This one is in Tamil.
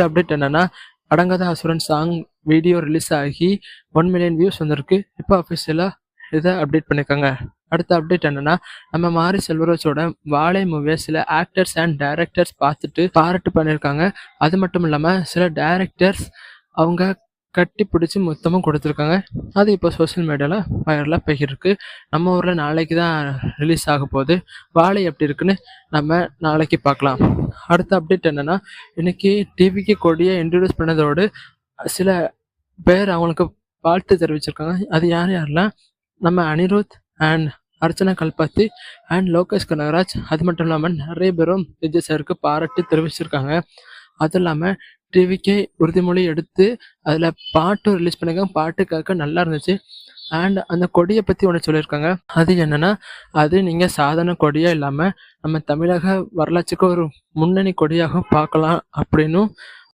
அப்டேட் என்னன்னா, அடங்காத அசுரன் சாங் வீடியோ ரிலீஸ் ஆகி 1 மில்லியன் வியூஸ் வந்திருக்கு. இப்போ அஃபிஷியலா இதை அப்டேட் பண்ணியிருக்காங்க. அடுத்த அப்டேட் என்னன்னா, நம்ம மாரி செல்வராஜோட வாழை மூவியை சில ஆக்டர்ஸ் அண்ட் டைரக்டர்ஸ் பார்த்துட்டு பாராட்டு பண்ணியிருக்காங்க. அது மட்டும் இல்லாமல் சில டைரக்டர்ஸ் அவங்க கட்டி பிடிச்சி மொத்தமும் கொடுத்துருக்காங்க. அது இப்போ சோஷியல் மீடியாவில் வைரலாக போயிருக்கு. நம்ம ஊரில் நாளைக்கு தான் ரிலீஸ் ஆக போகுது. வாழை எப்படி இருக்குன்னு நம்ம நாளைக்கு பார்க்கலாம். அடுத்த அப்டேட் என்னன்னா, இன்னைக்கு டிவிக்கு கொடியை இன்ட்ரடியூஸ் பண்ணதோடு சில பேர் அவங்களுக்கு வாழ்த்து தெரிவிச்சிருக்காங்க. அது யார் யாரெல்லாம், நம்ம அனிருத் அண்ட் அர்ச்சனா கல்பாத்தி அண்ட் லோகேஷ் கனகராஜ். அது மட்டும் இல்லாமல் நிறைய பேரும் விஜய் சாருக்கு பாராட்டு தெரிவிச்சிருக்காங்க. அதுவும் இல்லாமல் டிவிக்கே உறுதிமொழி எடுத்து அதில் பாட்டும் ரிலீஸ் பண்ணியிருக்காங்க. பாட்டு கேட்க நல்லா இருந்துச்சு. அண்ட் அந்த கொடியை பற்றி ஒன்று சொல்லியிருக்காங்க. அது என்னன்னா, அது நீங்கள் சாதாரண கொடியாக இல்லாமல் நம்ம தமிழக வரலாற்றுக்கு ஒரு முன்னணி கொடியாக பார்க்கலாம் அப்படின்னும்